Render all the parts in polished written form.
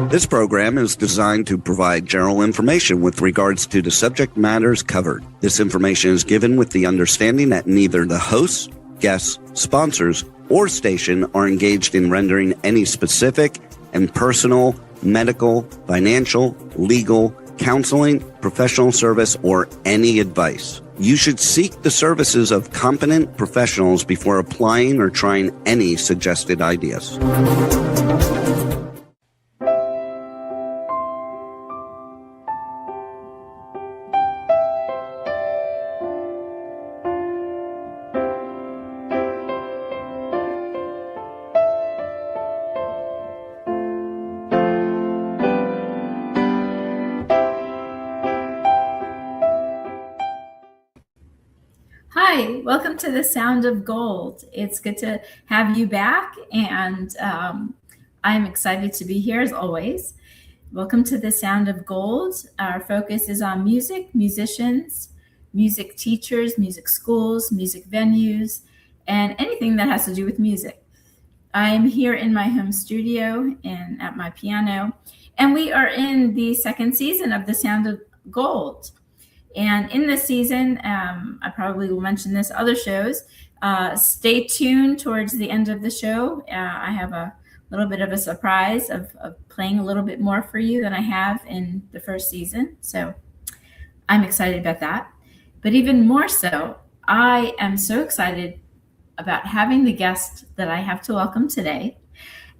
This program is designed to provide general information with regards to the subject matters covered. This information is given with the understanding that neither the hosts, guests, sponsors, or station are engaged in rendering any specific and personal, medical, financial, legal, counseling, professional service, or any advice. You should seek the services of competent professionals before applying or trying any suggested ideas. Hi, welcome to the Sound of Gold. It's good to have you back, and I'm excited to be here as always. Welcome to the Sound of Gold. Our focus is on music, musicians, music teachers, music schools, music venues, and anything that has to do with music. I'm here in my home studio and at my piano, and we are in the second season of the Sound of Gold. And in this season, I probably will mention this other shows. Stay tuned towards the end of the show. I have a little bit of a surprise of playing a little bit more for you than I have in the first season. So I'm excited about that. But even more so, I am so excited about having the guest that I have to welcome today.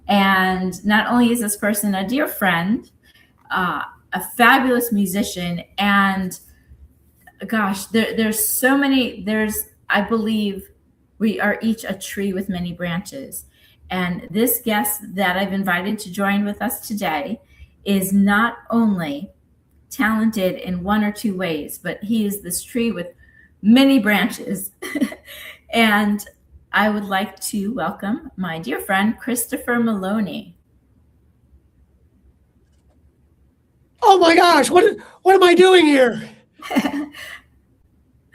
And not only is this person a dear friend, a fabulous musician, and gosh, there's so many, I believe we are each a tree with many branches. And this guest that I've invited to join with us today is not only talented in one or two ways, but he is this tree with many branches. And I would like to welcome my dear friend, Christopher Maloney. Oh my gosh, what am I doing here?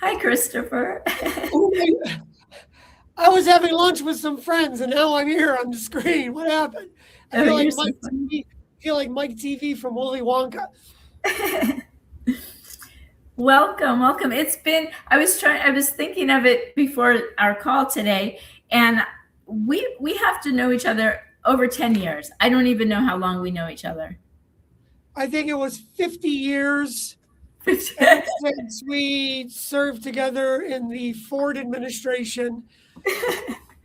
Hi, Christopher. I was having lunch with some friends, and now I'm here on the screen. What happened? I feel like Mike TV from Willy Wonka. Welcome. It's been, I was thinking of it before our call today, and we have to know each other over 10 years. I don't even know how long we know each other. I think it was 50 years. Since we served together in the Ford administration.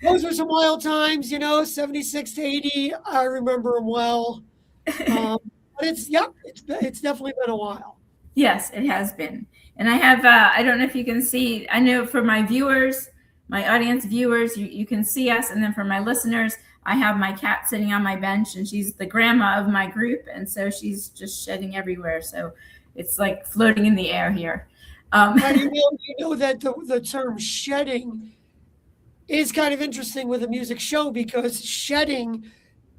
Those were some wild times, 76 to 80. I remember them well. But it's definitely been a while. Yes, it has been. And I have, I don't know if you can see, I know for my viewers, my audience viewers, you can see us. And then for my listeners, I have my cat sitting on my bench, and she's the grandma of my group. And so she's just shedding everywhere. So it's like floating in the air here. You know that the term shedding is kind of interesting with a music show, because shedding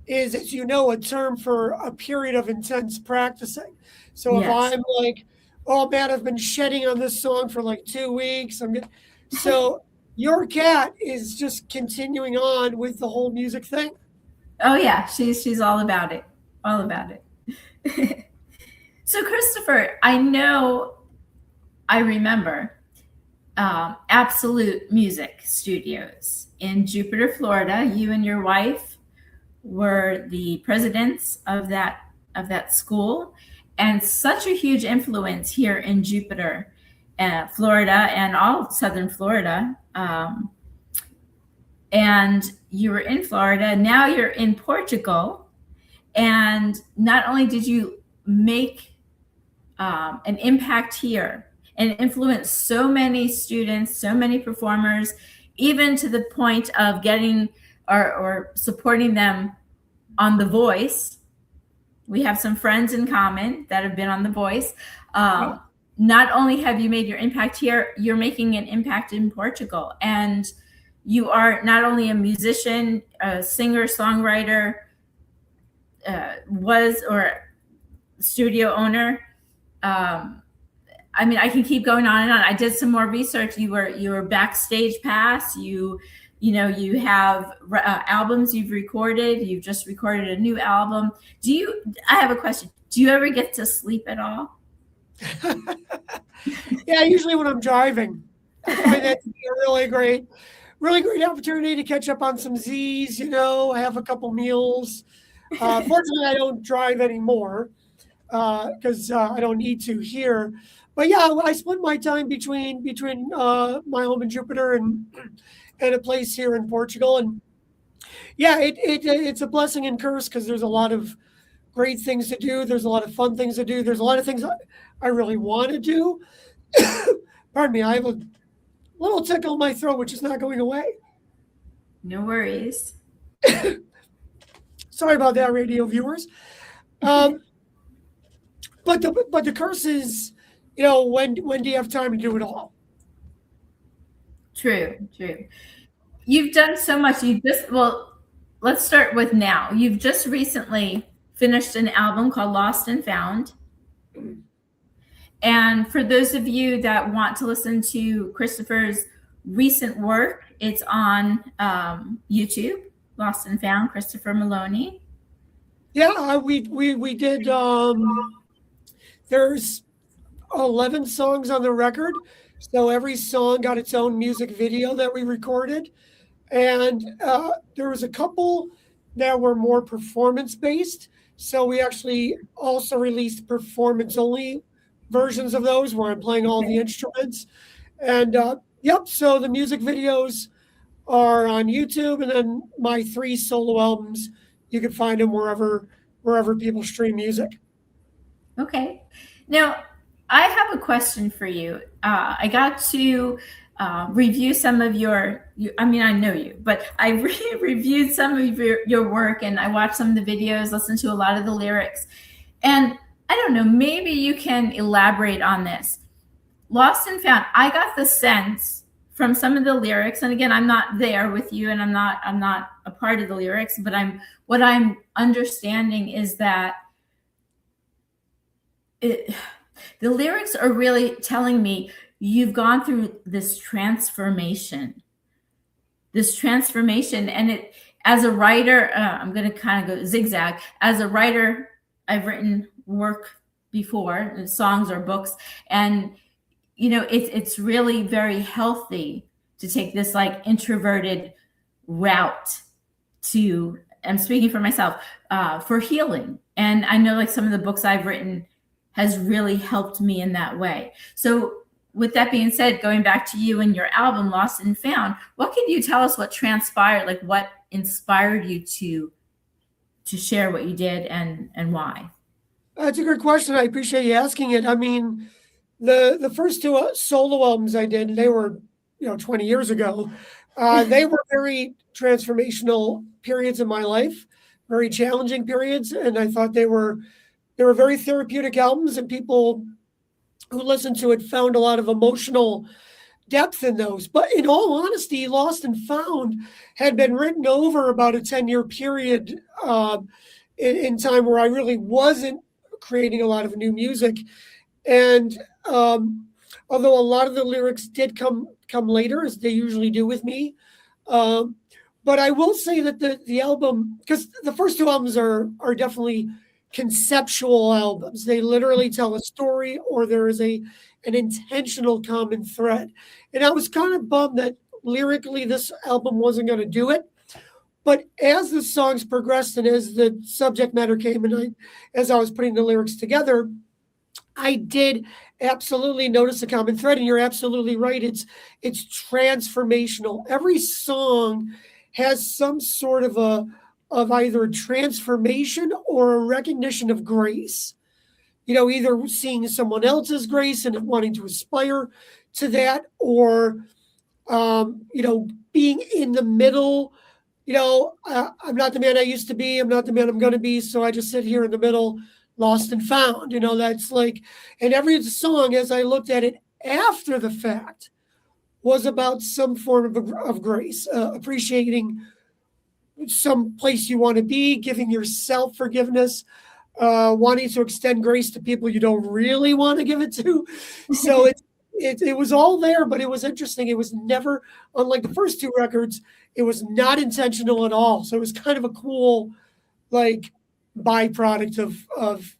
is, as you know, a term for a period of intense practicing. So if I'm like, oh man, I've been shedding on this song for like 2 weeks. So your cat is just continuing on with the whole music thing. Oh yeah, she's all about it. All about it. So Christopher, I remember Absolute Music Studios in Jupiter, Florida. You and your wife were the presidents of that school, and such a huge influence here in Jupiter, Florida, and all Southern Florida. And you were in Florida. Now you're in Portugal, and not only did you make an impact here and influence so many students, so many performers, even to the point of getting or supporting them on The Voice. We have some friends in common that have been on The Voice. Not only have you made your impact here, you're making an impact in Portugal. And you are not only a musician, a singer, songwriter, studio owner. I can keep going on and on. I did some more research. You were backstage pass. You You have albums you've recorded. You've just recorded a new album. I have a question. Do you ever get to sleep at all? Yeah, usually when I'm driving. I find that to be a really great opportunity to catch up on some Z's, have a couple meals. Fortunately, I don't drive anymore because I don't need to here. But yeah, I split my time between my home in Jupiter and a place here in Portugal. And yeah, it's a blessing and curse because there's a lot of great things to do. There's a lot of fun things to do. There's a lot of things I really want to do. Pardon me, I have a little tickle in my throat, which is not going away. No worries. Sorry about that, radio viewers. But the curse is, when do you have time to do it all? True. You've done so much. Let's start with now. You've just recently finished an album called Lost and Found. And for those of you that want to listen to Christopher's recent work, it's on YouTube, Lost and Found, Christopher Maloney. Yeah, we did. There's 11 songs on the record. So every song got its own music video that we recorded. And there was a couple that were more performance-based. So we actually also released performance-only versions of those where I'm playing all the instruments. And so the music videos are on YouTube, and then my 3 solo albums, you can find them wherever people stream music. Okay. Now, I have a question for you. I got to review some of I know you, but I reviewed some of your work, and I watched some of the videos, listened to a lot of the lyrics. And I don't know, maybe you can elaborate on this. Lost and Found, I got the sense from some of the lyrics, and again, I'm not there with you, and I'm not a part of the lyrics, but what I'm understanding is that the lyrics are really telling me you've gone through this transformation, and it, as a writer, I'm going to kind of go zigzag. As a writer, I've written work before, songs or books, and it's really very healthy to take this like introverted route to, I'm speaking for myself, for healing. And I know like some of the books I've written has really helped me in that way. So with that being said, going back to you and your album, Lost and Found, what can you tell us what transpired, like what inspired you to share what you did and why? That's a good question. I appreciate you asking it. I mean, the first 2 solo albums I did, they were, 20 years ago. They were very transformational periods in my life, very challenging periods. And I thought they were very therapeutic albums, and people who listened to it found a lot of emotional depth in those. But in all honesty, Lost and Found had been written over about a 10-year period in time where I really wasn't creating a lot of new music. And although a lot of the lyrics did come later, as they usually do with me, but I will say that the album, because the first 2 albums are definitely conceptual albums. They literally tell a story, or there is an intentional common thread. And I was kind of bummed that lyrically this album wasn't going to do it. But as the songs progressed and as the subject matter came, and as I was putting the lyrics together, I did absolutely notice a common thread. And you're absolutely right. It's transformational. Every song has some sort of either transformation or a recognition of grace. Either seeing someone else's grace and wanting to aspire to that, or being in the middle. I'm not the man I used to be. I'm not the man I'm going to be. So I just sit here in the middle, lost and found. That's like, and every song, as I looked at it after the fact, was about some form of grace, appreciating some place you want to be, giving yourself forgiveness, wanting to extend grace to people you don't really want to give it to. So it was all there, but it was interesting. It was never, unlike the first two records, it was not intentional at all. So it was kind of a cool, like, byproduct of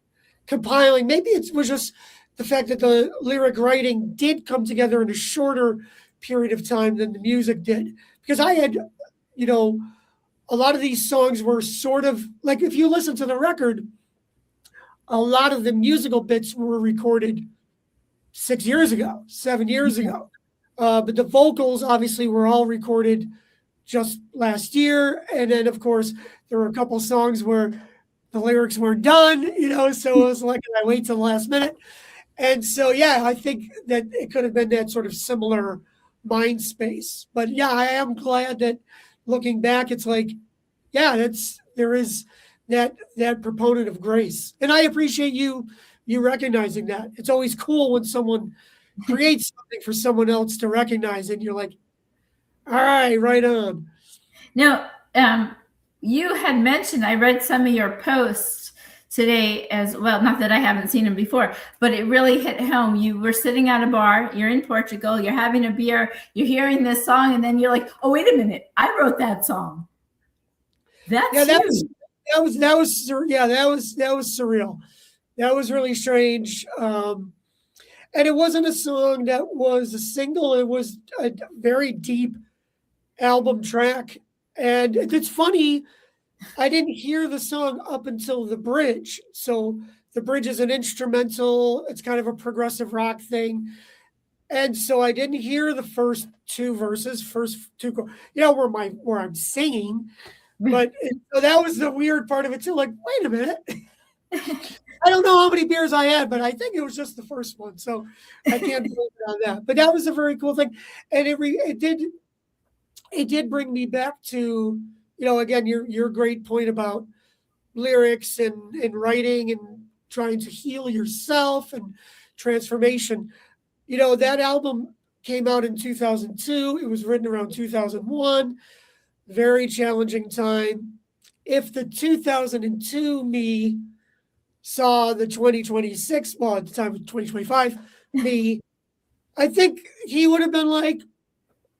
compiling. Maybe it was just the fact that the lyric writing did come together in a shorter period of time than the music did. Because I had, a lot of these songs were sort of like, if you listen to the record, a lot of the musical bits were recorded 6 years ago, 7 years ago. But the vocals obviously were all recorded just last year. And then, of course, there were a couple songs where the lyrics weren't done, so it was like, I wait till the last minute. And so, yeah, I think that it could have been that sort of similar mind space. But yeah, I am glad that looking back, it's like, yeah, there is that proponent of grace. And I appreciate you recognizing that. It's always cool when someone creates something for someone else to recognize it. And you're like, all right on. Now, you had mentioned, I read some of your posts today as well, not that I haven't seen them before, but it really hit home. You were sitting at a bar, you're in Portugal, you're having a beer, you're hearing this song, and then you're like, oh, wait a minute, I wrote that song. That was surreal. That was really strange. And it wasn't a song that was a single. It was a very deep album track. And it's funny, I didn't hear the song up until the bridge. So the bridge is an instrumental. It's kind of a progressive rock thing. And so I didn't hear the first two verses, where I'm singing. But so that was the weird part of it too. Like, wait a minute. I don't know how many beers I had, but I think it was just the first one. So I can't blame it on that. But that was a very cool thing. And it did bring me back to, again, your great point about lyrics and writing and trying to heal yourself and transformation. That album came out in 2002. It was written around 2001. Very challenging time. If the 2002 me saw the 2026, well, at the time of 2025 me, I think he would have been like,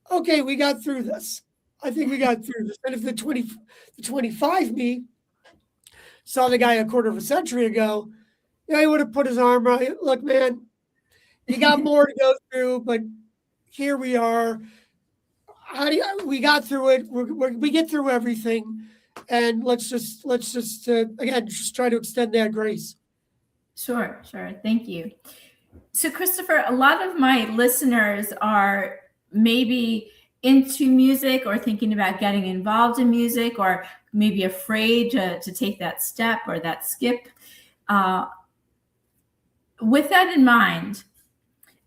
okay, we got through this. I think we got through this. And if the 25 me saw the guy a quarter of a century ago, he would have put his arm around. Look, man, you got more to go through, but here we are. We got through it. We get through everything, and let's just again just try to extend that grace. Sure. Thank you. So, Christopher, a lot of my listeners are maybe into music or thinking about getting involved in music, or maybe afraid to take that step or that skip. With that in mind,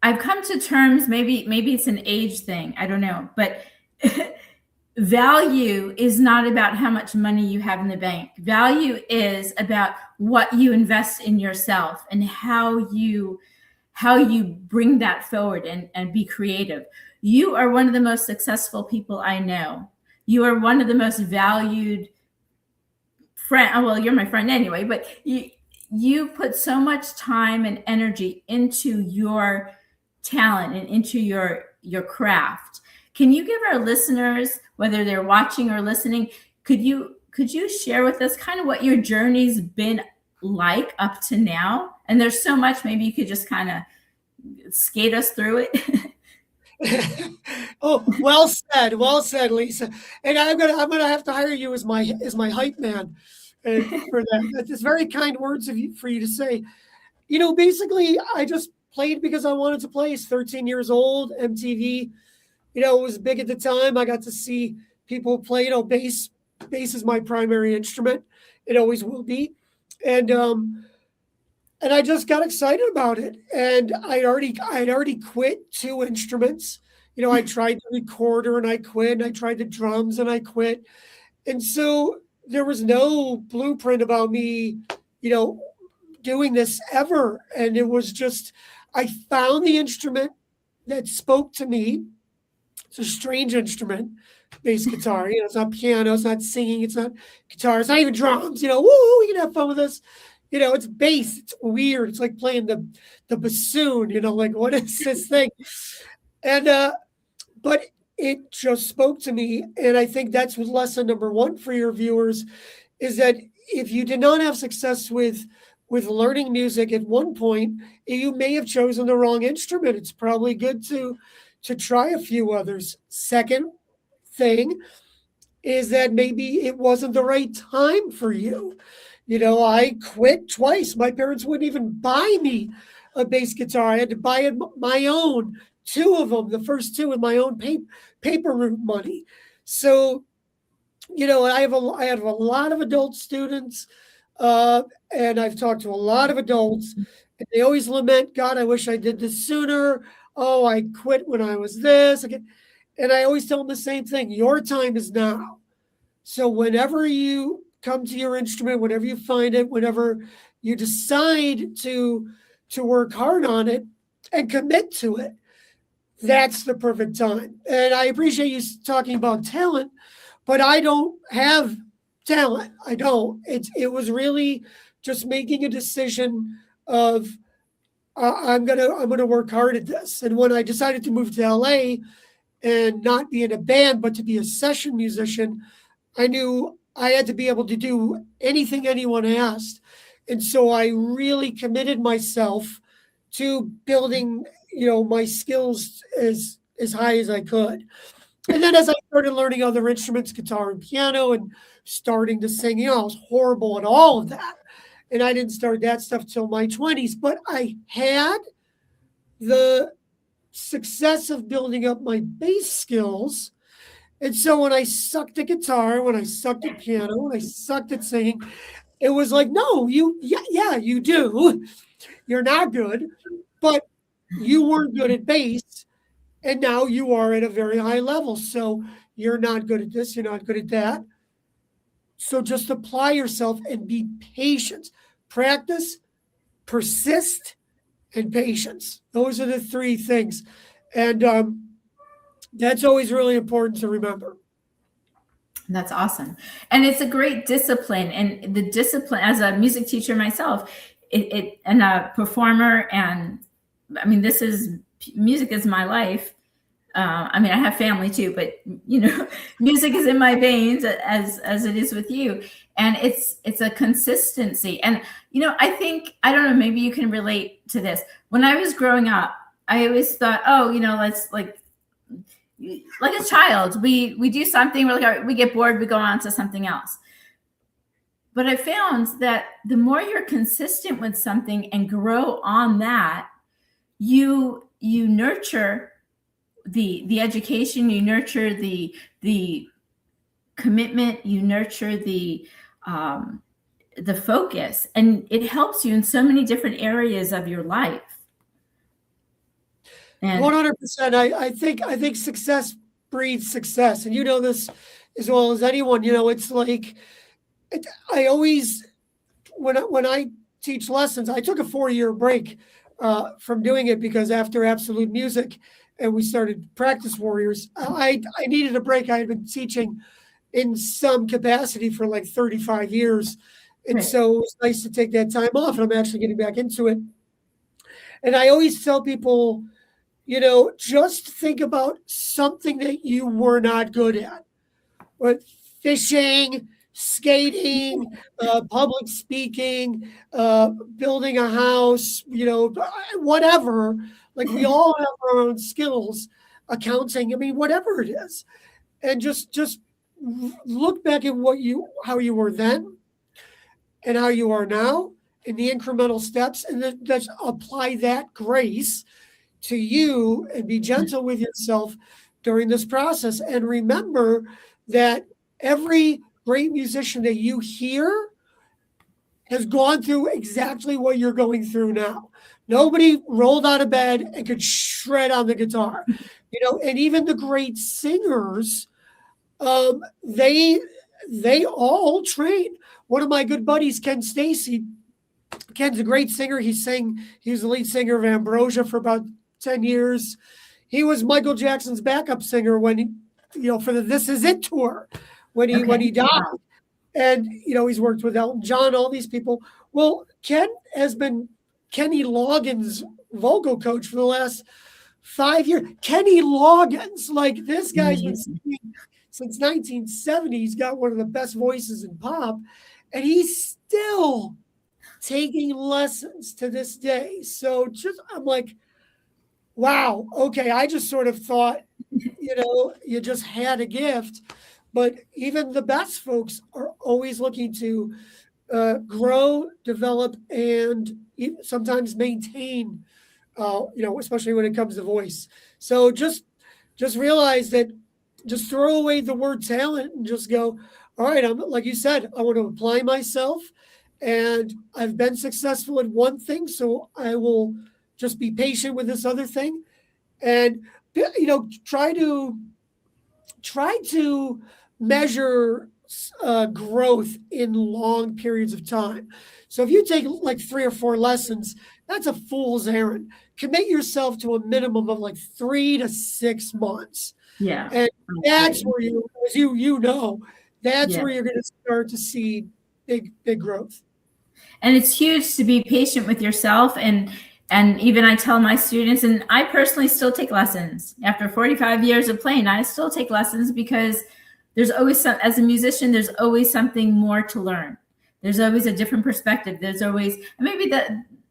I've come to terms, maybe it's an age thing, I don't know, but value is not about how much money you have in the bank. Value is about what you invest in yourself and how you bring that forward and be creative. You are one of the most successful people I know. You are one of the most valued friend. Well, you're my friend anyway, but you put so much time and energy into your talent and into your craft. Can you give our listeners, whether they're watching or listening, could you share with us kind of what your journey's been like up to now? And there's so much, maybe you could just kind of skate us through it. Oh, well said, Lisa. And I'm gonna have to hire you as my hype man for that. That's very kind words for you to say. Basically, I just played because I wanted to play. It's 13 years old. MTV, it was big at the time. I got to see people play. Bass is my primary instrument. It always will be, and I just got excited about it. And I'd already quit 2 instruments. I tried the recorder and I quit. And I tried the drums and I quit. And so there was no blueprint about me, doing this ever. And it was just, I found the instrument that spoke to me. It's a strange instrument, bass guitar. It's not piano, it's not singing, it's not guitar, it's not even drums. Woo, we can have fun with this. it's bass. It's weird. It's like playing the bassoon, like what is this thing? And but it just spoke to me. And I think that's what lesson number one for your viewers is that if you did not have success with learning music at one point, you may have chosen the wrong instrument. It's probably good to try a few others. Second thing is that maybe it wasn't the right time for you. I quit twice. My parents wouldn't even buy me a bass guitar. I had to buy it my own, two of them, the first two with my own paper route money. So, I have a lot of adult students, and I've talked to a lot of adults, and they always lament, God, I wish I did this sooner. Oh, I quit when I was this. And I always tell them the same thing. Your time is now. So whenever you come to your instrument, whenever you find it, whenever you decide to work hard on it and commit to it, that's the perfect time. And I appreciate you talking about talent, but I don't have talent. I don't. It was really just making a decision of I'm gonna work hard at this. And when I decided to move to LA and not be in a band, but to be a session musician, I knew I had to be able to do anything anyone asked. And so I really committed myself to building, my skills as high as I could. And then as I started learning other instruments, guitar and piano, and starting to sing, I was horrible at all of that. And I didn't start that stuff till my 20s, but I had the success of building up my bass skills. And so when I sucked at guitar, when I sucked at piano, when I sucked at singing, it was like, no, you do. You're not good, but you weren't good at bass. And now you are at a very high level. So you're not good at this. You're not good at that. So just apply yourself and be patient. Practice, persist, and patience. Those are the three things. And that's always really important to remember. That's awesome. And it's a great discipline. And the discipline, as a music teacher myself, and a performer, and I mean, music is my life. I have family too, but music is in my veins as it is with you. And it's a consistency. And, I don't know, maybe you can relate to this. When I was growing up, I always thought, let's like a child, we do something, we're like, all right, we get bored, we go on to something else. But I found that the more you're consistent with something and grow on that, you nurture the education, you nurture the commitment, you nurture the focus, and it helps you in so many different areas of your life. And 100%. I think success breeds success, and this as well as anyone. It's like I always when I teach lessons, I took a 4-year break from doing it because after Absolute Music and we started Practice Warriors, I needed a break. I had been teaching in some capacity for like 35 years. And so it was nice to take that time off, and I'm actually getting back into it. And I always tell people, just think about something that you were not good at. But fishing, skating, public speaking, building a house, whatever. Like we all have our own skills, accounting, whatever it is. And just look back at how you were then and how you are now in the incremental steps, and then just apply that grace to you and be gentle with yourself during this process. And remember that every great musician that you hear has gone through exactly what you're going through now. Nobody rolled out of bed and could shred on the guitar, and even the great singers, they all train. One of my good buddies, Ken Stacy, Ken's a great singer. He was the lead singer of Ambrosia for about 10 years. He was Michael Jackson's backup singer when for the This Is It tour when he died. And he's worked with Elton John, all these people. Well, Ken has been Kenny Loggins' vocal coach for the last 5 years. Kenny Loggins, like this guy's been singing since 1970. He's got one of the best voices in pop, and he's still taking lessons to this day. So I'm like, wow, okay. I just sort of thought, you just had a gift, but even the best folks are always looking to grow, develop, and sometimes maintain, especially when it comes to voice. So just realize that, just throw away the word talent and just go, all right, I'm, like you said, I want to apply myself, and I've been successful at one thing, so I will just be patient with this other thing, and try to measure growth in long periods of time. So if you take like 3 or 4 lessons, that's a fool's errand. Commit yourself to a minimum of like 3 to 6 months. Yeah. And that's where that's where you're going to start to see big growth. And it's huge to be patient with yourself. And even I tell my students, and I personally still take lessons after 45 years of playing, I still take lessons because there's always as a musician, there's always something more to learn. There's always a different perspective. There's always, maybe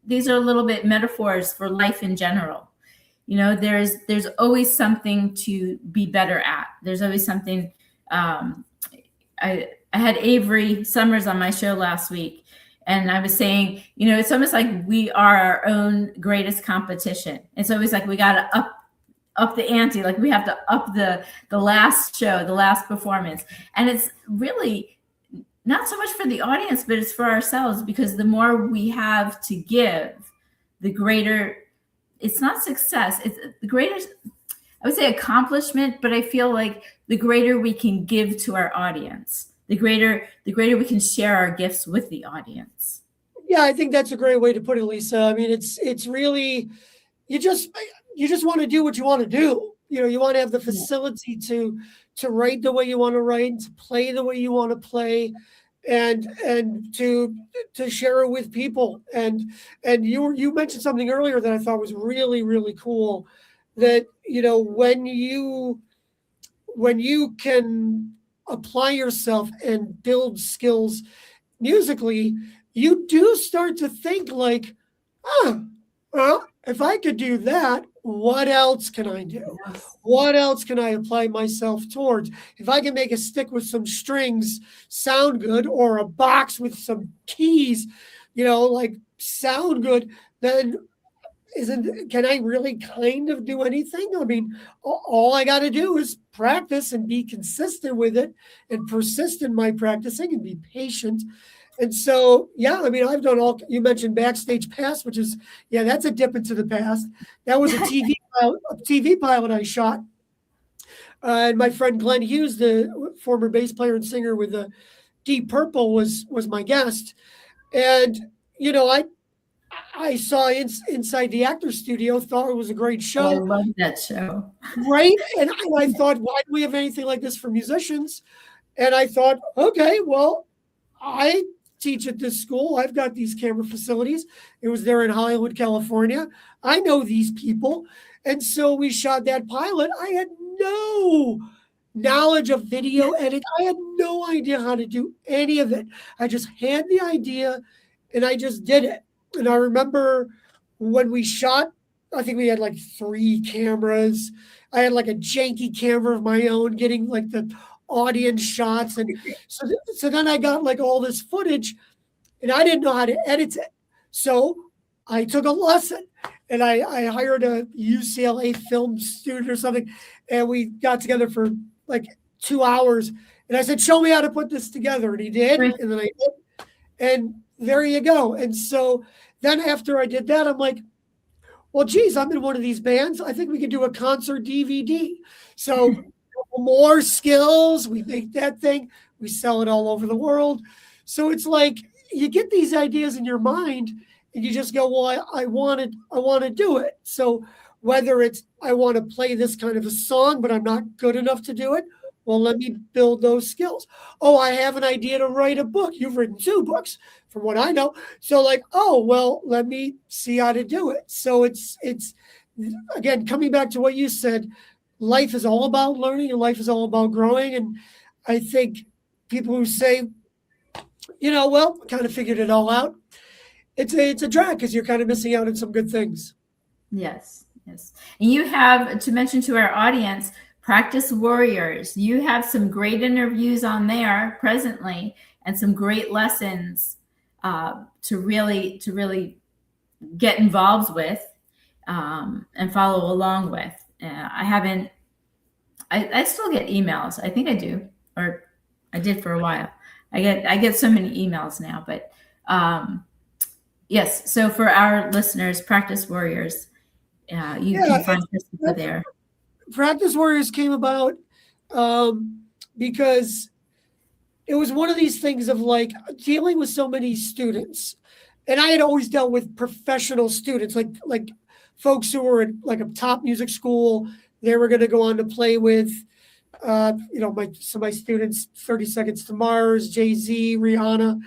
these are a little bit metaphors for life in general. There's always something to be better at. There's always something. I had Avery Summers on my show last week, and I was saying, it's almost like we are our own greatest competition. It's always like we got to up the ante, like we have to up the last show, the last performance. And it's really not so much for the audience, but it's for ourselves, because the more we have to give, the greater, it's not success, it's the greater, I would say accomplishment, but I feel like the greater we can give to our audience, the greater we can share our gifts with the audience. Yeah, I think that's a great way to put it, Lisa. I mean, it's really, you just want to do what you want to do. You want to have the facility to write the way you want to write, to play the way you want to play, and to share it with people. And you mentioned something earlier that I thought was really, really cool, that when you can apply yourself and build skills musically, you do start to think like, well, if I could do that, what else can I do? What else can I apply myself towards? If I can make a stick with some strings sound good, or a box with some keys, sound good, then can I really kind of do anything? I mean, all I got to do is practice and be consistent with it, and persist in my practicing, and be patient. And so, I've done you mentioned Backstage Pass, which is, that's a dip into the past. That was a TV pilot I shot. And my friend Glenn Hughes, the former bass player and singer with the Deep Purple, was my guest. And, I saw Inside the Actors Studio, thought it was a great show. I love that show. Right? And I thought, why do we have anything like this for musicians? And I thought, okay, well, I teach at this school. I've got these camera facilities. It was there in Hollywood, California. I know these people. And so we shot that pilot. I had no knowledge of video edit. I had no idea how to do any of it. I just had the idea and I just did it. And I remember when we shot, I think we had like 3 cameras. I had like a janky camera of my own, getting like the audience shots. And so then I got like all this footage, and I didn't know how to edit it. So I took a lesson, and I hired a UCLA film student or something, and we got together for like 2 hours. And I said, show me how to put this together. And he did. And then I did. And there you go. And so then after I did that, I'm like, well, geez, I'm in one of these bands. I think we could do a concert DVD. So more skills, we make that thing, we sell it all over the world. So it's like you get these ideas in your mind, and you just go, well, I want to do it. So whether it's I want to play this kind of a song, but I'm not good enough to do it, Well, let me build those skills. Oh, I have an idea to write a book. You've written 2 books from what I know. So like, oh, well, let me see how to do it. So it's again, coming back to what you said, life is all about learning and life is all about growing. And I think people who say, well, kind of figured it all out, it's a drag because you're kind of missing out on some good things. Yes. And you have, to mention to our audience, Practice Warriors. You have some great interviews on there presently and some great lessons to really get involved with and follow along with. I still get emails. I think I do, or I did for a while. I get so many emails now, but yes. So for our listeners, Practice Warriors, you can find Christopher there. Practice Warriors came about because it was one of these things of like dealing with so many students. And I had always dealt with professional students, like folks who were at like a top music school. They were going to go on to play with, my students, 30 Seconds to Mars, Jay-Z, Rihanna,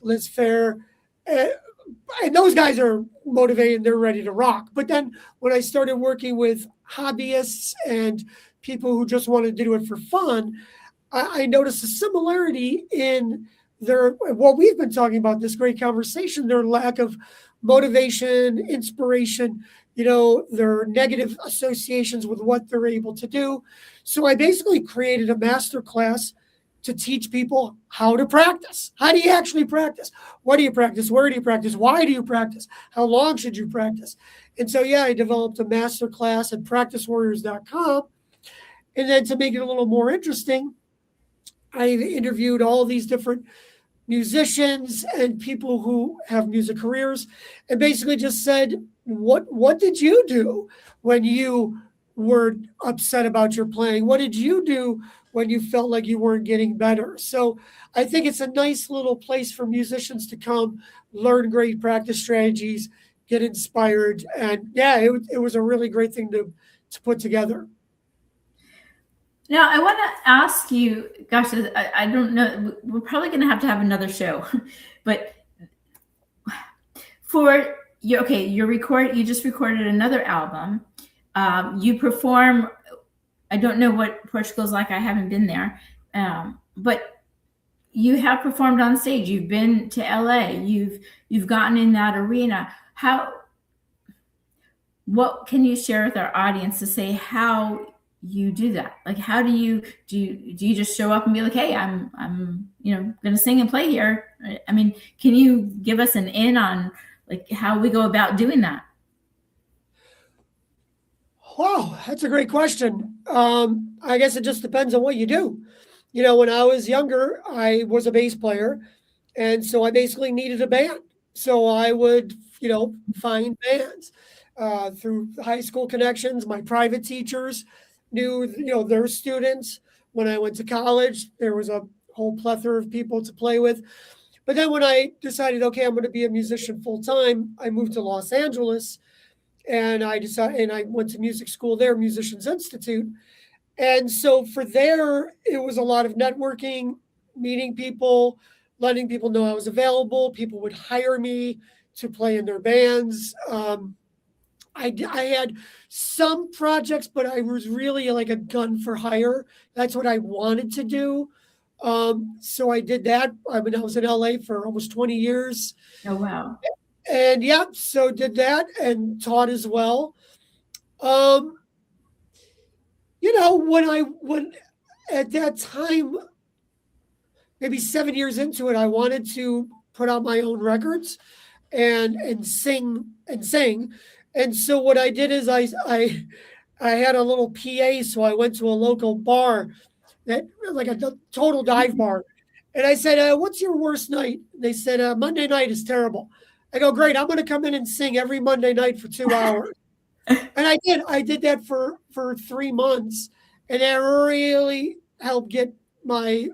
Liz Phair. And those guys are motivated. They're ready to rock. But then when I started working with hobbyists and people who just wanted to do it for fun, I noticed a similarity in what we've been talking about, this great conversation, their lack of motivation, inspiration, their negative associations with what they're able to do. So I basically created a masterclass to teach people how to practice. How do you actually practice? What do you practice? Where do you practice? Why do you practice? How long should you practice? And so, I developed a masterclass at practicewarriors.com. And then to make it a little more interesting, I interviewed all these different musicians and people who have music careers and basically just said, what did you do when you were upset about your playing? What did you do when you felt like you weren't getting better? So I think it's a nice little place for musicians to come, learn great practice strategies, get inspired. And it was a really great thing to put together. Now, I want to ask you, gosh, I don't know, we're probably going to have another show, but for you, you just recorded another album. You perform, I don't know what Portugal's like. I haven't been there. But you have performed on stage. You've been to LA. You've gotten in that arena. What can you share with our audience to say how you do that? Like, how do you just show up and be like, hey, I'm going to sing and play here? I mean, can you give us an in on like how we go about doing that? Wow, that's a great question. I guess it just depends on what you do. When I was younger, I was a bass player, and so I basically needed a band. So I would, find bands through high school connections. My private teachers knew, their students. When I went to college, there was a whole plethora of people to play with. But then when I decided, okay, I'm going to be a musician full time, I moved to Los Angeles. And I went to music school there, Musicians Institute. And so for there, it was a lot of networking, meeting people, letting people know I was available. People would hire me to play in their bands. I had some projects, but I was really like a gun for hire. That's what I wanted to do. So I did that. I was in LA for almost 20 years. Oh, wow. And so did that and taught as well. When at that time, maybe 7 years into it, I wanted to put out my own records and sing and sing. And so what I did is I had a little PA, so I went to a local bar that like a total dive bar. And I said, what's your worst night? They said, Monday night is terrible. I go, great, I'm going to come in and sing every Monday night for 2 hours. And I did that for 3 months. And that really helped get my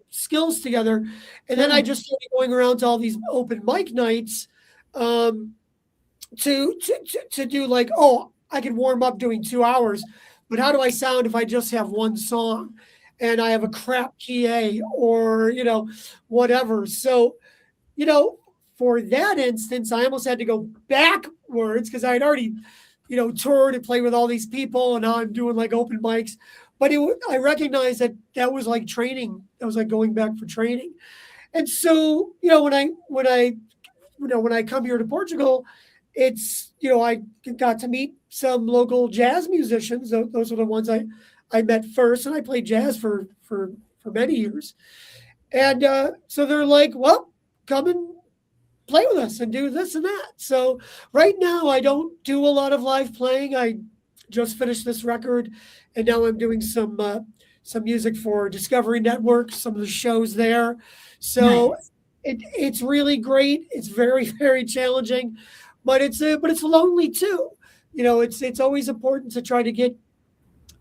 skills together. And then I just started going around to all these open mic nights to do like, I could warm up doing 2 hours. but how do I sound if I just have one song and I have a crap key A or, whatever. So, for that instance, I almost had to go backwards because I had already, toured and played with all these people, and now I'm doing like open mics. But I recognized that was like training. That was like going back for training. And so, when I come here to Portugal, it's, I got to meet some local jazz musicians. Those are the ones I met first, and I played jazz for many years. And so they're like, well, come and play with us and do this and that. So right now I don't do a lot of live playing. I just finished this record, and now I'm doing some music for Discovery Network, some of the shows there. So Nice. it's really great. It's very, very challenging, but it's lonely too. It's always important to try to get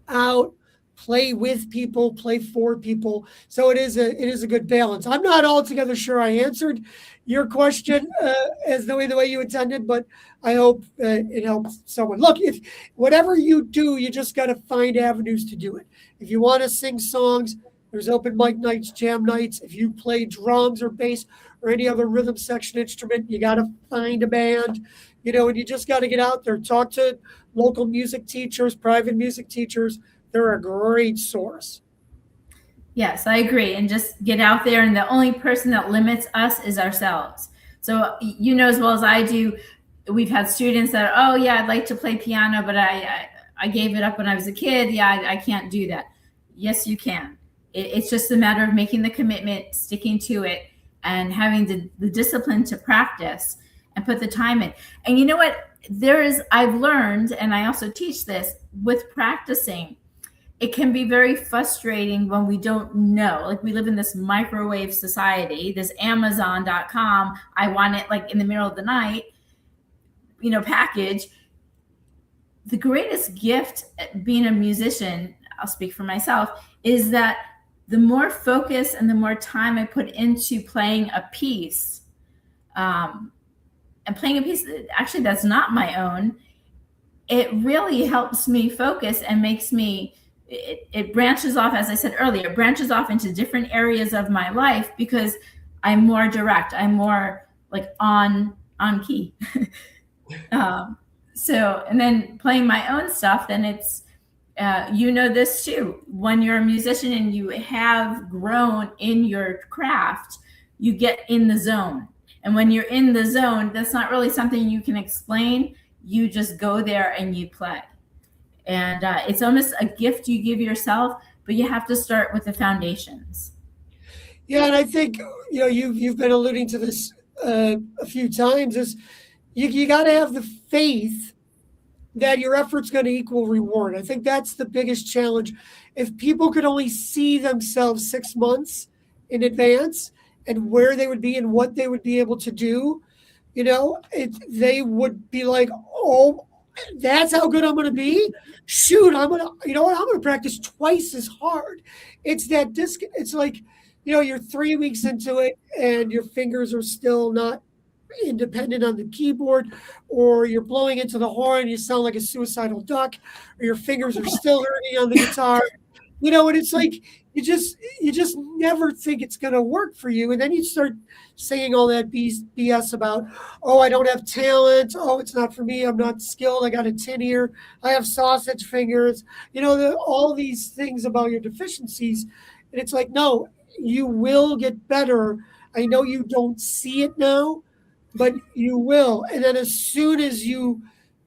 out, play with people, play for people. So it is a good balance. I'm not altogether sure I answered your question as the way you intended, but I hope it helps someone. Look, if whatever you do, you just got to find avenues to do it. If you want to sing songs, there's open mic nights, jam nights. If you play drums or bass or any other rhythm section instrument, you got to find a band, and you just got to get out there, talk to local music teachers, private music teachers. They're a great source. Yes, I agree. And just get out there. And the only person that limits us is ourselves. So, as well as I do, we've had students that, oh, yeah, I'd like to play piano, but I gave it up when I was a kid. Yeah, I can't do that. Yes, you can. It's just a matter of making the commitment, sticking to it, and having the discipline to practice and put the time in. And you know what? I've learned, and I also teach this, with practicing, it can be very frustrating when we don't know. Like, we live in this microwave society, this Amazon.com, I want it like in the middle of the night, package. The greatest gift at being a musician, I'll speak for myself, is that the more focus and the more time I put into playing a piece, and playing a piece actually that's not my own, it really helps me focus and makes me, it branches off, as I said earlier, it branches off into different areas of my life because I'm more direct. I'm more like on key. So, and then playing my own stuff, then it's, this too. When you're a musician and you have grown in your craft, you get in the zone. And when you're in the zone, that's not really something you can explain. You just go there and you play. And it's almost a gift you give yourself, but you have to start with the foundations. Yeah, and I think you've been alluding to this a few times. Is you got to have the faith that your effort's going to equal reward. I think that's the biggest challenge. If people could only see themselves 6 months in advance and where they would be and what they would be able to do, they would be like, oh, that's how good I'm going to be. Shoot, I'm going to practice twice as hard. It's that it's like, you're 3 weeks into it and your fingers are still not independent on the keyboard, or you're blowing into the horn, you sound like a suicidal duck, or your fingers are still hurting on the guitar, and it's like, you just never think it's going to work for you. And then you start saying all that BS about, oh, I don't have talent. Oh, it's not for me. I'm not skilled. I got a tin ear. I have sausage fingers, all these things about your deficiencies. And it's like, no, you will get better. I know you don't see it now, but you will. And then as soon as you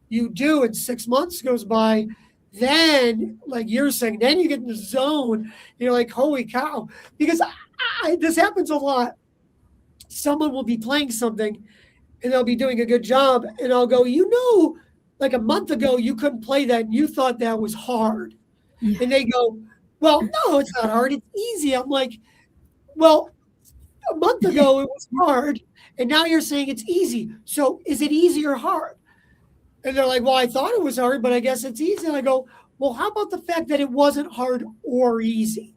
do, and 6 months goes by, then, like you're saying, then you get in the zone. You're like, holy cow. Because this happens a lot. Someone will be playing something and they'll be doing a good job. And I'll go, like a month ago, you couldn't play that and you thought that was hard. Yeah. And they go, well, no, it's not hard. It's easy. I'm like, well, a month ago it was hard. And now you're saying it's easy. So is it easy or hard? And they're like, well, I thought it was hard, but I guess it's easy. And I go, well, how about the fact that it wasn't hard or easy?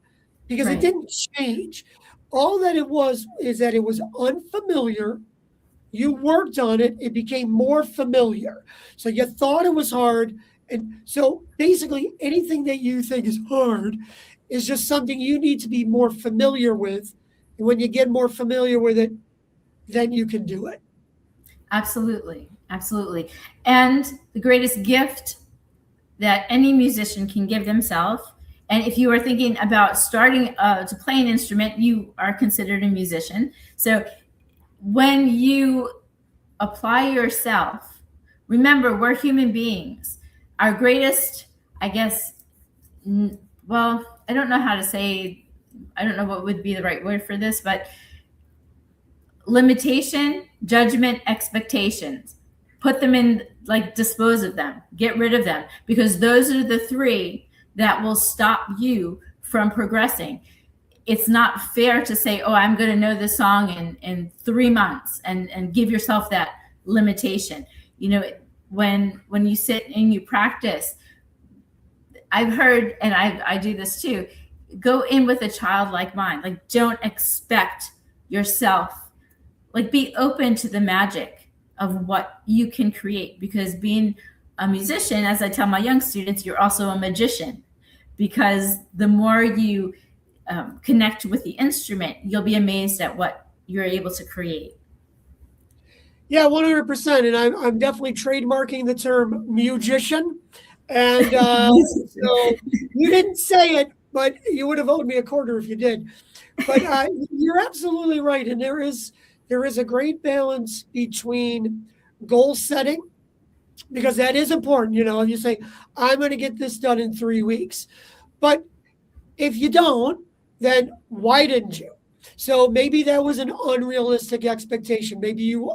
Because It didn't change. All that it was is that it was unfamiliar. You worked on it. It became more familiar. So you thought it was hard, And so basically anything that you think is hard is just something you need to be more familiar with. And when you get more familiar with it, then you can do it. Absolutely. Absolutely. And the greatest gift that any musician can give themselves, and if you are thinking about starting to play an instrument, you are considered a musician. So when you apply yourself, remember, we're human beings. Our greatest, I guess, well, I don't know how to say, I don't know what would be the right word for this, but limitation, judgment, expectations. Put them in, like, dispose of them, get rid of them, because those are the three that will stop you from progressing. It's not fair to say, oh, I'm going to know this song in 3 months and give yourself that limitation. You know, when you sit and you practice, I've heard, and I do this too, go in with a childlike mind. Like, don't expect yourself, like, be open to the magic of what you can create, because being a musician, as I tell my young students, you're also a magician, because the more you connect with the instrument, you'll be amazed at what you're able to create. Yeah, 100%. And I'm definitely trademarking the term musician. And so you didn't say it, but you would have owed me a quarter if you did. But you're absolutely right. And there is a great balance between goal setting, because that is important. You know, if you say, I'm going to get this done in 3 weeks, but if you don't, then why didn't you? So maybe that was an unrealistic expectation. Maybe you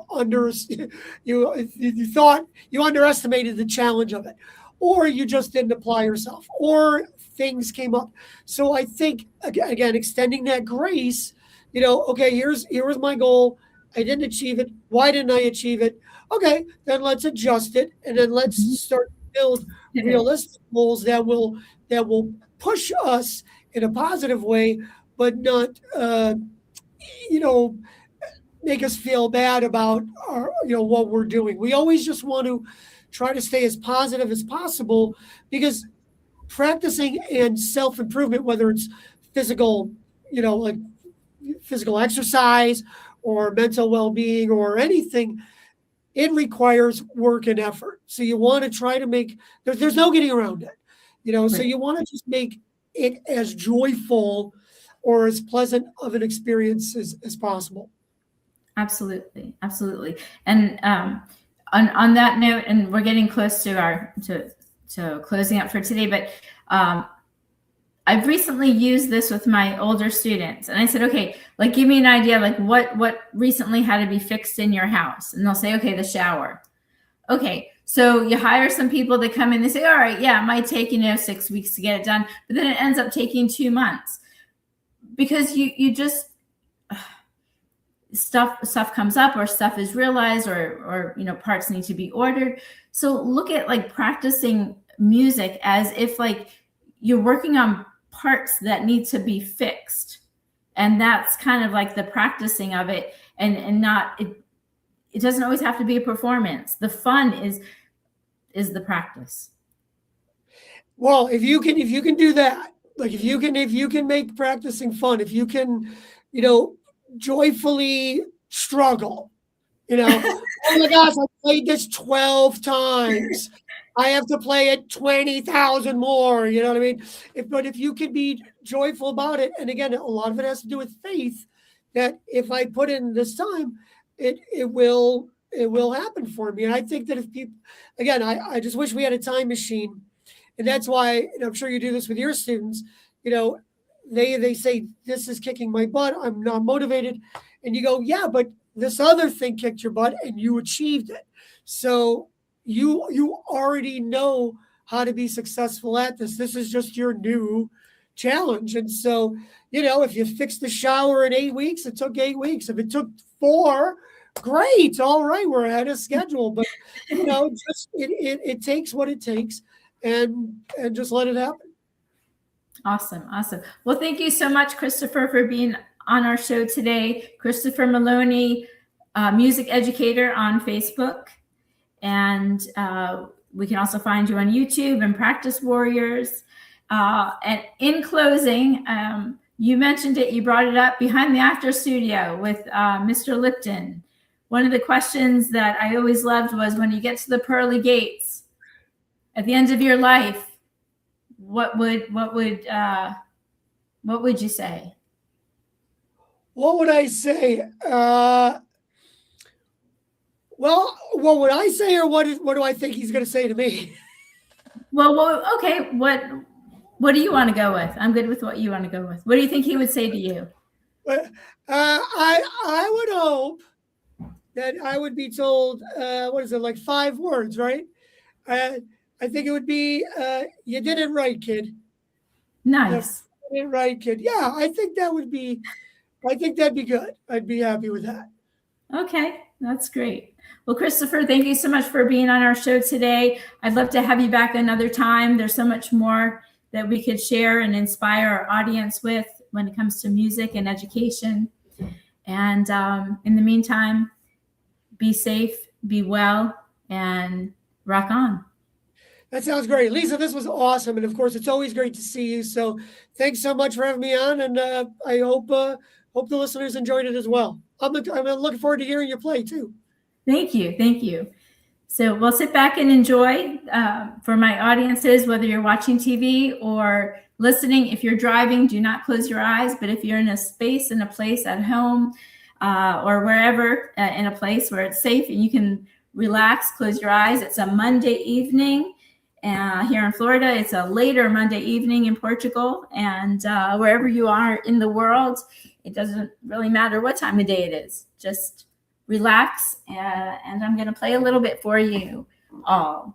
thought you underestimated the challenge of it, or you just didn't apply yourself, or things came up. So I think, again, extending that grace, you know, okay, here was my goal. I didn't achieve it. Why didn't I achieve it? Okay, then let's adjust it, and then let's start to build realistic goals that will push us in a positive way, but not, make us feel bad about what we're doing. We always just want to try to stay as positive as possible, because practicing and self-improvement, whether it's physical, like physical exercise or mental well-being or anything, it requires work and effort. So you want to try to make, there's no getting around it, right. So you want to just make it as joyful or as pleasant of an experience as possible. Absolutely. Absolutely. And on that note, and we're getting close to closing up for today, but I've recently used this with my older students, and I said, okay, like, give me an idea, like what recently had to be fixed in your house. And they'll say, okay, the shower. Okay. So you hire some people to come in, they say, all right, yeah, it might take, 6 weeks to get it done, but then it ends up taking 2 months, because you just, stuff comes up, or stuff is realized, or parts need to be ordered. So look at, like, practicing music as if, like, you're working on parts that need to be fixed. And that's kind of like the practicing of it, and not, it doesn't always have to be a performance. The fun is the practice. Well, if you can do that, like, if you can make practicing fun, if you can, joyfully struggle, oh my gosh, I played this 12 times. I have to play it 20,000 more. You know what I mean? If you can be joyful about it, and again, a lot of it has to do with faith, that if I put in this time, it will happen for me. And I think that if people, again, I just wish we had a time machine, and that's why, I'm sure you do this with your students. They say, this is kicking my butt, I'm not motivated, and you go, yeah, but this other thing kicked your butt and you achieved it. So you already know how to be successful at this. This is just your new challenge. And so, if you fix the shower in 8 weeks, it took 8 weeks. If it took 4, great. All right, we're ahead of schedule. But, just it takes what it takes, and just let it happen. Awesome. Well, thank you so much, Christopher, for being on our show today. Christopher Maloney, music educator on Facebook. And We can also find you on YouTube and Practice Warriors. And in closing, you mentioned it, you brought it up, behind the actor studio with Mr. Lipton. One of the questions that I always loved was, when you get to the pearly gates at the end of your life, what would you say? What would I say? Well, what would I say, or what do I think he's going to say to me? Well, okay. What do you want to go with? I'm good with what you want to go with. What do you think he would say to you? I would hope that I would be told, what is it, like 5 words, right? I think it would be, you did it right, kid. Nice. You did it right, kid. Yeah, I think that'd be good. I'd be happy with that. Okay, that's great. Well, Christopher, thank you so much for being on our show today. I'd love to have you back another time. There's so much more that we could share and inspire our audience with when it comes to music and education. And in the meantime, be safe, be well, and rock on. That sounds great. Lisa, this was awesome. And of course, it's always great to see you. So thanks so much for having me on. And I hope the listeners enjoyed it as well. I'm looking forward to hearing you play too. Thank you. Thank you. So we'll sit back and enjoy. For my audiences, whether you're watching TV or listening, if you're driving, do not close your eyes. But if you're in a space, in a place at home or wherever, in a place where it's safe and you can relax, close your eyes. It's a Monday evening here in Florida. It's a later Monday evening in Portugal. And wherever you are in the world, it doesn't really matter what time of day it is. Just relax, and I'm going to play a little bit for you all.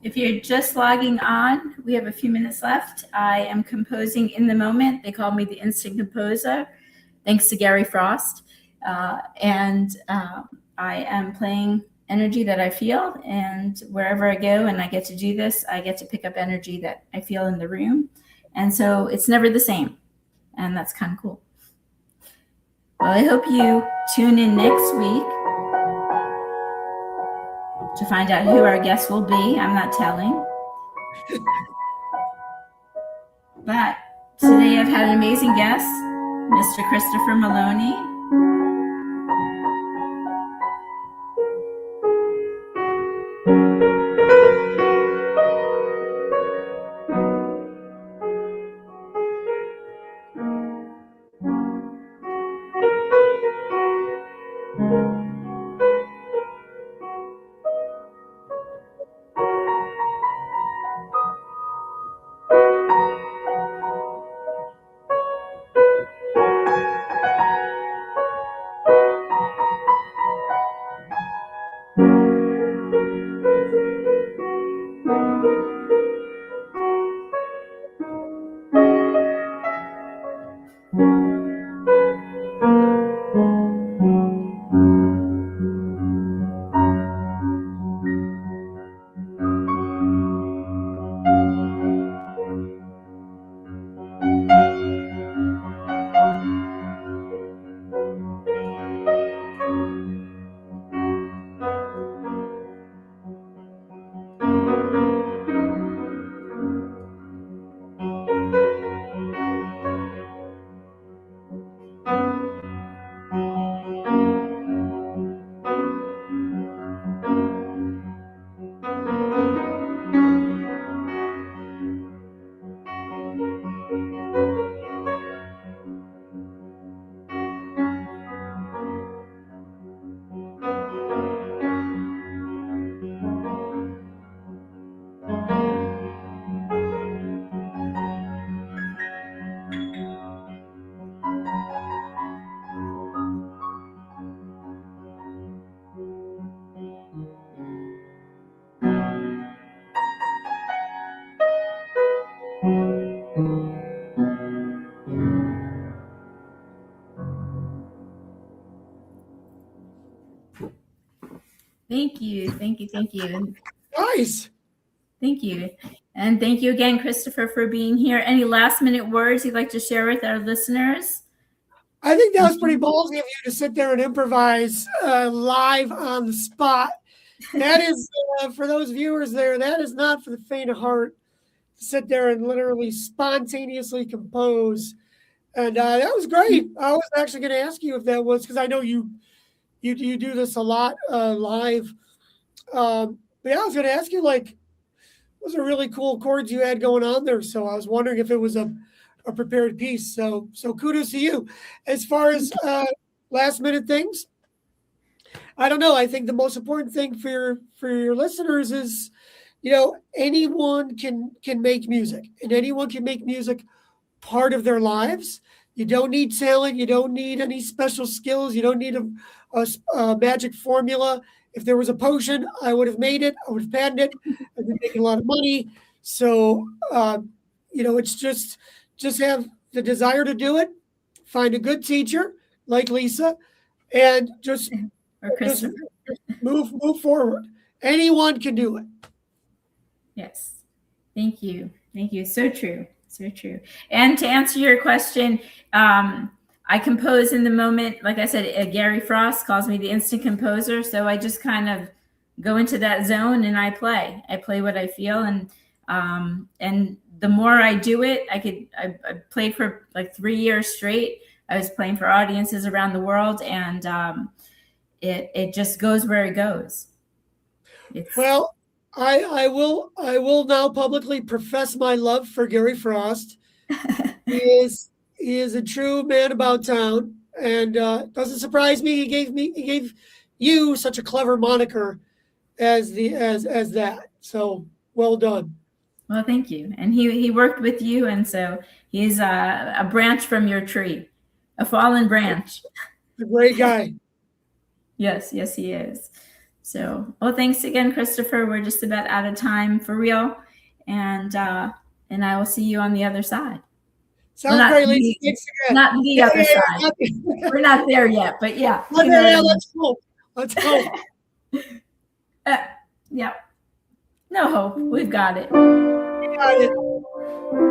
If you're just logging on, we have a few minutes left. I am composing in the moment. They call me the instant composer, thanks to Gary Frost. And I am playing energy that I feel. And wherever I go and I get to do this, I get to pick up energy that I feel in the room. And so it's never the same. And that's kind of cool. Well, I hope you tune in next week to find out who our guest will be. I'm not telling. But today I've had an amazing guest, Mr. Christopher Maloney. Thank you. Nice. Thank you. And thank you again, Christopher, for being here. Any last minute words you'd like to share with our listeners? I think that was pretty ballsy of you to sit there and improvise live on the spot. That is, for those viewers there, that is not for the faint of heart to sit there and literally spontaneously compose. And that was great. I was actually going to ask you if that was, because I know you do this a lot live. But yeah, I was going to ask you, like, those are really cool chords you had going on there. So I was wondering if it was a prepared piece. So kudos to you. As far as last minute things, I don't know. I think the most important thing for your listeners is, anyone can make music, and anyone can make music part of their lives. You don't need talent. You don't need any special skills. You don't need a magic formula. If there was a potion, I would have made it. I would have patented it. I'd be making a lot of money. So, it's just have the desire to do it. Find a good teacher like Lisa, and just move forward. Anyone can do it. Yes. Thank you. So true. And to answer your question, I compose in the moment. Like I said, Gary Frost calls me the instant composer. So I just kind of go into that zone and I play what I feel. And the more I do it, I played for like 3 years straight. I was playing for audiences around the world, and it just goes where it goes. Well, I will now publicly profess my love for Gary Frost. He is a true man about town, and doesn't surprise me. He gave you such a clever moniker as that. So well done. Well, thank you. And he worked with you, and so he's a branch from your tree, a fallen branch. A great guy. Yes, he is. So, well, thanks again, Christopher. We're just about out of time for real, and I will see you on the other side. Sounds great, Lisa. Thanks again. Not the other side. We're not there yet, but yeah. Let's hope. Yeah. No hope. We've got it. We got it.